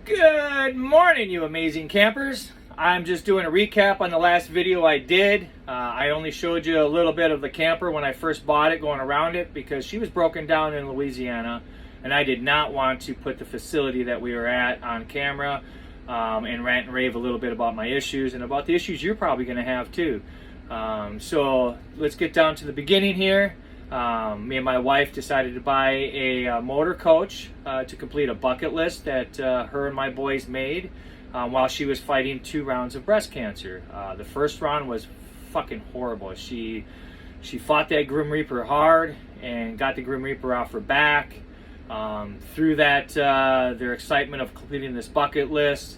Good morning, you amazing campers. I'm just doing a recap on the last video I did. I only showed you a little bit of the camper when I first bought it, going around it, because she was broken down in Louisiana, and I did not want to put the facility that we were at on camera and rant and rave a little bit about my issues and about the issues you're probably going to have too. So let's get down to the beginning here. Me and my wife decided to buy a motor coach to complete a bucket list that her and my boys made while she was fighting 2 rounds of breast cancer. The first round was fucking horrible. She fought that Grim Reaper hard and got the Grim Reaper off her back. Through that, their excitement of completing this bucket list,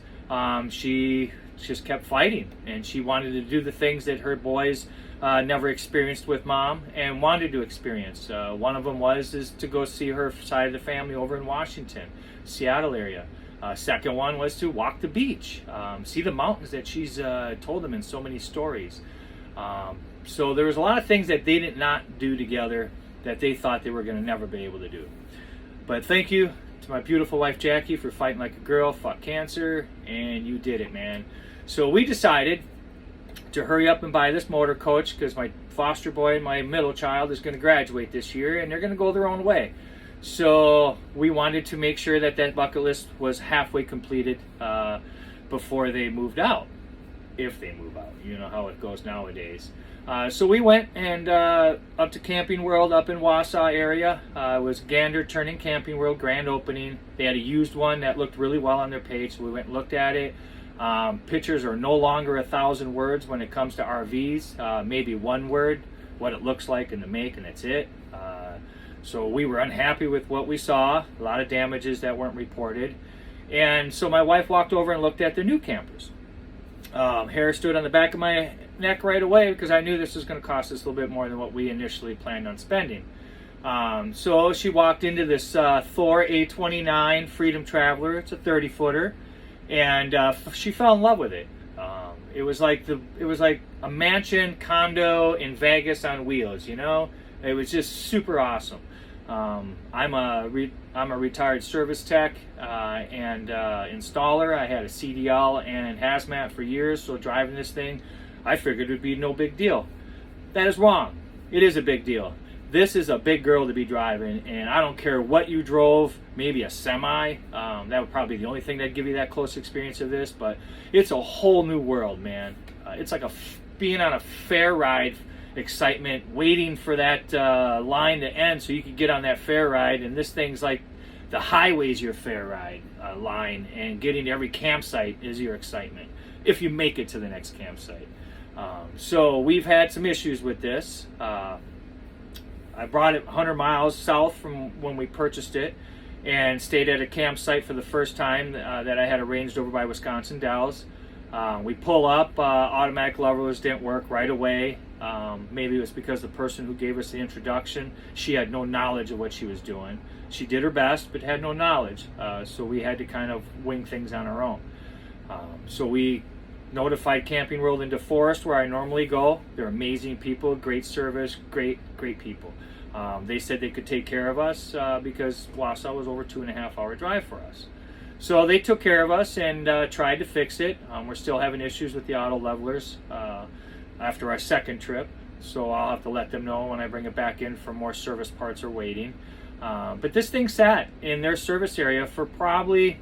she just kept fighting, and she wanted to do the things that her boys never experienced with mom and wanted to experience. One of them was to go see her side of the family over in Washington, Seattle area. Second one was to walk the beach, see the mountains that she's told them in so many stories. So there was a lot of things that they did not do together that they thought they were going to never be able to do. But thank you to my beautiful wife Jackie for fighting like a girl, fought cancer, and you did it, man. So we decided to hurry up and buy this motor coach because my foster boy, my middle child, is going to graduate this year, and they're going to go their own way. So we wanted to make sure that that bucket list was halfway completed before they moved out, if they move out. You know how it goes nowadays. So we went and up to Camping World up in Wausau area. It was Gander Turning Camping World grand opening. They had a used one that looked really well on their page, so we went and looked at it. Pictures are no longer 1,000 words when it comes to RVs. Maybe 1 word, what it looks like and the make, and that's it. So we were unhappy with what we saw. A lot of damages that weren't reported. And so my wife walked over and looked at the new campers. Hair stood on the back of my neck right away because I knew this was going to cost us a little bit more than what we initially planned on spending. So she walked into this Thor A29 Freedom Traveler. It's a 30-footer. And she fell in love with it. It was like a mansion condo in Vegas on wheels. You know, it was just super awesome. I'm a retired service tech and installer. I had a CDL and hazmat for years, so driving this thing, I figured it would be no big deal. That is wrong. It is a big deal. This is a big girl to be driving, and I don't care what you drove, maybe a semi. That would probably be the only thing that'd give you that close experience of this, but it's a whole new world, man. It's like being on a fair ride excitement, waiting for that line to end so you can get on that fair ride, and this thing's like the highway's your fair ride line, and getting to every campsite is your excitement, if you make it to the next campsite. So we've had some issues with this. I brought it 100 miles south from when we purchased it and stayed at a campsite for the first time that I had arranged over by Wisconsin Dells. We pull up, automatic levelers didn't work right away. Maybe it was because the person who gave us the introduction, she had no knowledge of what she was doing. She did her best, but had no knowledge. So we had to kind of wing things on our own. So we notified Camping World in DeForest, where I normally go. They're amazing people, great service, great people. They said they could take care of us because Wausau was over 2.5-hour drive for us. So they took care of us and tried to fix it. We're still having issues with the auto levelers after our second trip, so I'll have to let them know when I bring it back in for more service parts or waiting. But this thing sat in their service area for probably,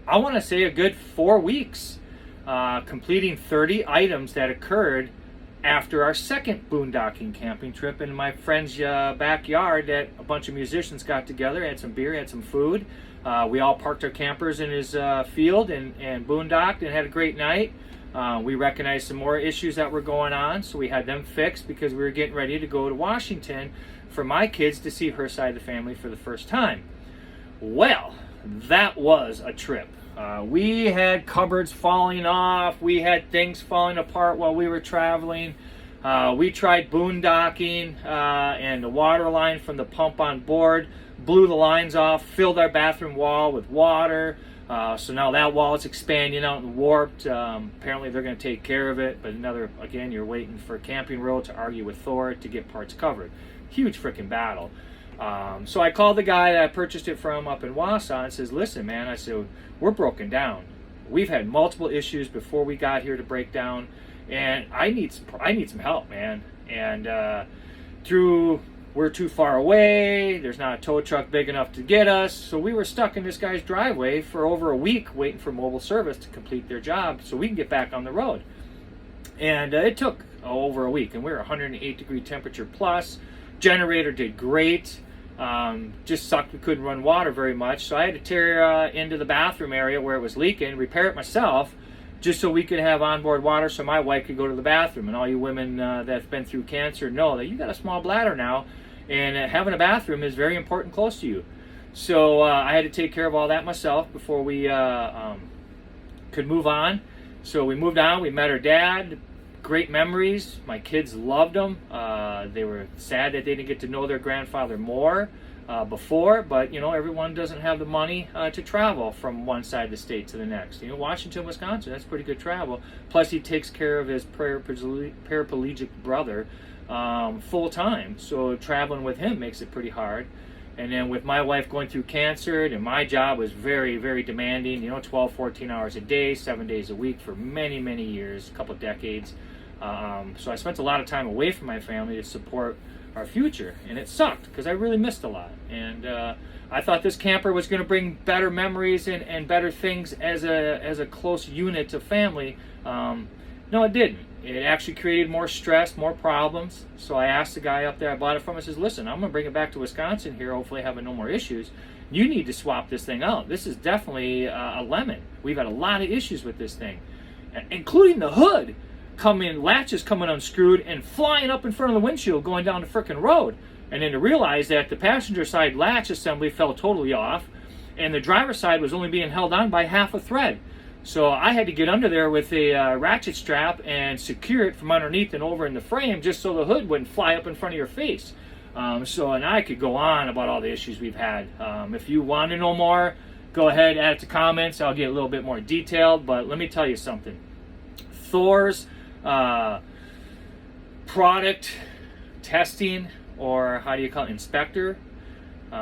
I want to say, a good 4 weeks. Completing 30 items that occurred after our second boondocking camping trip in my friend's backyard that a bunch of musicians got together, had some beer, had some food. We all parked our campers in his field and boondocked and had a great night. We recognized some more issues that were going on, so we had them fixed because we were getting ready to go to Washington for my kids to see her side of the family for the first time. Well, that was a trip. We had cupboards falling off. We had things falling apart while we were traveling. We tried boondocking, and the water line from the pump on board blew the lines off, filled our bathroom wall with water. So now that wall is expanding out and warped. Apparently they're going to take care of it, but again, you're waiting for Camping World to argue with Thor to get parts covered. Huge freaking battle. So I called the guy that I purchased it from up in Wausau and says, listen, man, I said, we're broken down. We've had multiple issues before we got here to break down, and I need some help, man. And we're too far away. There's not a tow truck big enough to get us. So we were stuck in this guy's driveway for over a week waiting for mobile service to complete their job so we can get back on the road. And it took over a week, and we were 108 degree temperature plus. Generator did great. Just sucked we couldn't run water very much, so I had to tear into the bathroom area where it was leaking, repair it myself, just so we could have onboard water so my wife could go to the bathroom. And all you women that's been through cancer know that you got a small bladder now, and having a bathroom is very important close to you. So I had to take care of all that myself before we could move on. So we moved on. We met her dad. Great memories. My kids loved them. They were sad that they didn't get to know their grandfather more before, but everyone doesn't have the money to travel from one side of the state to the next. Washington, Wisconsin, that's pretty good travel. Plus he takes care of his paraplegic brother full time, so traveling with him makes it pretty hard. And then with my wife going through cancer, and my job was very, very demanding, 12, 14 hours a day, 7 days a week for many, many years, a couple decades. So I spent a lot of time away from my family to support our future, and it sucked because I really missed a lot. And I thought this camper was going to bring better memories and better things as a close unit of family. No, it didn't. It actually created more stress, more problems. So I asked the guy up there I bought it from, I says, listen, I'm going to bring it back to Wisconsin here, hopefully having no more issues. You need to swap this thing out. This is definitely a lemon. We've had a lot of issues with this thing, including the hood latches coming unscrewed and flying up in front of the windshield going down the frickin' road. And then to realize that the passenger side latch assembly fell totally off and the driver's side was only being held on by half a thread. So I had to get under there with a ratchet strap and secure it from underneath and over in the frame just so the hood wouldn't fly up in front of your face. And I could go on about all the issues we've had. If you want to know more, go ahead, add it to comments. I'll get a little bit more detailed, but let me tell you something. Thor's product testing, or how do you call it, inspector,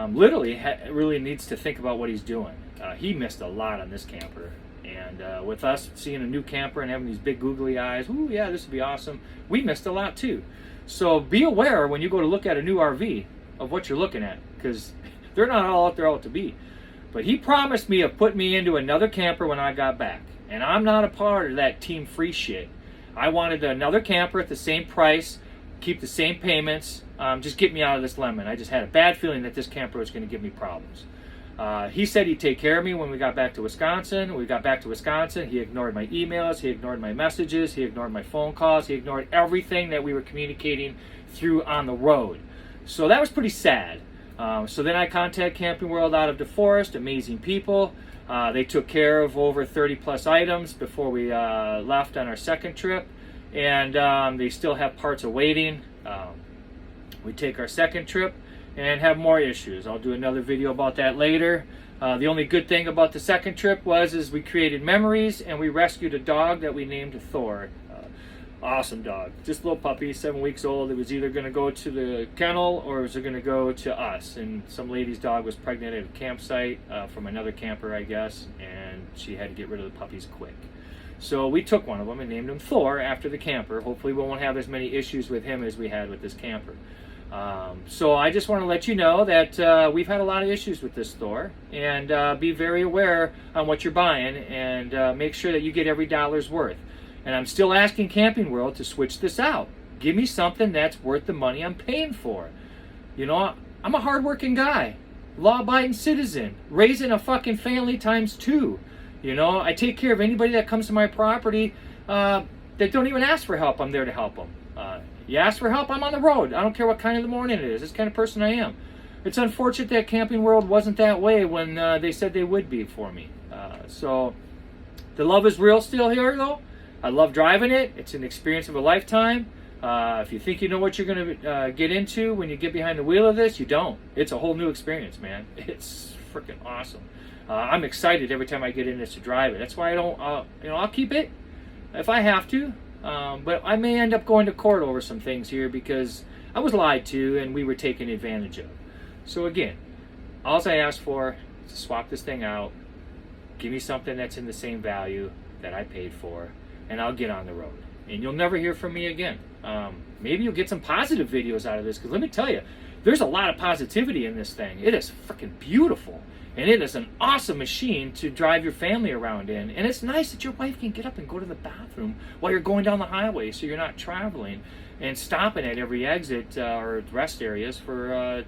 literally really needs to think about what he's doing. He missed a lot on this camper. And with us seeing a new camper and having these big googly eyes, ooh, yeah, this would be awesome, we missed a lot too. So be aware when you go to look at a new RV of what you're looking at, because they're not all out there out to be. But he promised me of putting me into another camper when I got back. And I'm not a part of that team free shit. I wanted another camper at the same price, keep the same payments, just get me out of this lemon. I just had a bad feeling that this camper was going to give me problems. He said he'd take care of me when we got back to Wisconsin. When we got back to Wisconsin, he ignored my emails, he ignored my messages, he ignored my phone calls, he ignored everything that we were communicating through on the road. So that was pretty sad. So then I contacted Camping World out of DeForest, amazing people. They took care of over 30 plus items before we left on our second trip, and they still have parts awaiting. We take our second trip and have more issues. I'll do another video about that later. The only good thing about the second trip is we created memories and we rescued a dog that we named Thor. Awesome dog, just a little puppy, 7 weeks old. It was either going to go to the kennel or it was going to go to us. And some lady's dog was pregnant at a campsite from another camper, I guess, and she had to get rid of the puppies quick. So we took one of them and named him Thor after the camper. Hopefully we won't have as many issues with him as we had with this camper. So I just want to let you know that we've had a lot of issues with this Thor, and be very aware on what you're buying, and make sure that you get every dollar's worth. And I'm still asking Camping World to switch this out. Give me something that's worth the money I'm paying for. I'm a hardworking guy, law-abiding citizen, raising a fucking family times 2. I take care of anybody that comes to my property that don't even ask for help. I'm there to help them. You ask for help, I'm on the road. I don't care what kind of the morning it is. This kind of person I am. It's unfortunate that Camping World wasn't that way when they said they would be for me. So the love is real still here, though. I love driving it. It's an experience of a lifetime. If you think you know what you're going to get into when you get behind the wheel of this, you don't. It's a whole new experience, man. It's freaking awesome. I'm excited every time I get in this to drive it. That's why I don't, I'll keep it if I have to. But I may end up going to court over some things here because I was lied to and we were taken advantage of. So again, all I ask for is to swap this thing out, give me something that's in the same value that I paid for, and I'll get on the road. And you'll never hear from me again. Maybe you'll get some positive videos out of this, because let me tell you, there's a lot of positivity in this thing. It is freaking beautiful. And it is an awesome machine to drive your family around in. And it's nice that your wife can get up and go to the bathroom while you're going down the highway, so you're not traveling and stopping at every exit or rest areas for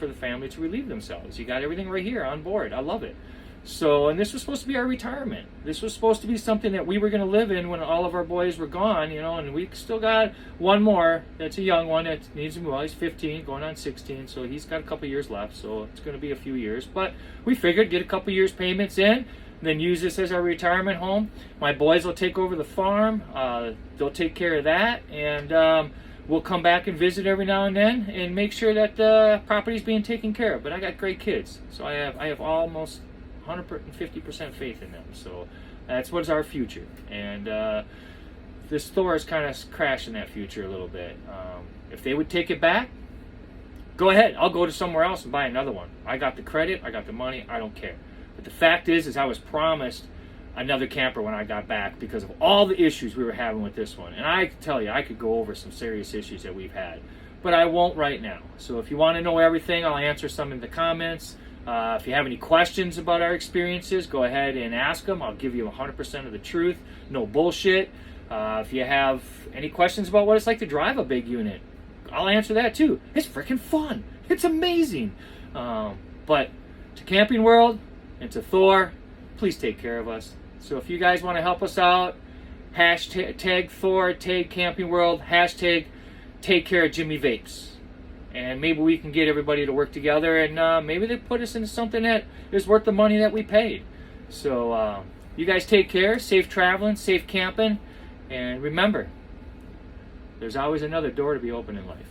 the family to relieve themselves. You got everything right here on board. I love it. So, and this was supposed to be our retirement. This was supposed to be something that we were going to live in when all of our boys were gone, you know, and we still got one more that's a young one that needs to move. Well, he's 15, going on 16, so he's got a couple years left, so it's going to be a few years. But we figured get a couple years payments in, then use this as our retirement home. My boys will take over the farm. They'll take care of that, and we'll come back and visit every now and then and make sure that the property's being taken care of. But I got great kids, so I have almost 150% faith in them. So that's what's our future. And this Thor is kind of crashing that future a little bit. If they would take it back, go ahead. I'll go to somewhere else and buy another one. I got the credit. I got the money. I don't care. But the fact is I was promised another camper when I got back because of all the issues we were having with this one. And I can tell you, I could go over some serious issues that we've had. But I won't right now. So if you want to know everything, I'll answer some in the comments. If you have any questions about our experiences, go ahead and ask them. I'll give you 100% of the truth. No bullshit. If you have any questions about what it's like to drive a big unit, I'll answer that too. It's freaking fun. It's amazing. But to Camping World and to Thor, please take care of us. So if you guys want to help us out, hashtag Thor, tag Camping World, hashtag take care of Jimmy Vapes. And maybe we can get everybody to work together, and maybe they put us into something that is worth the money that we paid. So you guys take care, safe traveling, safe camping, and remember, there's always another door to be open in life.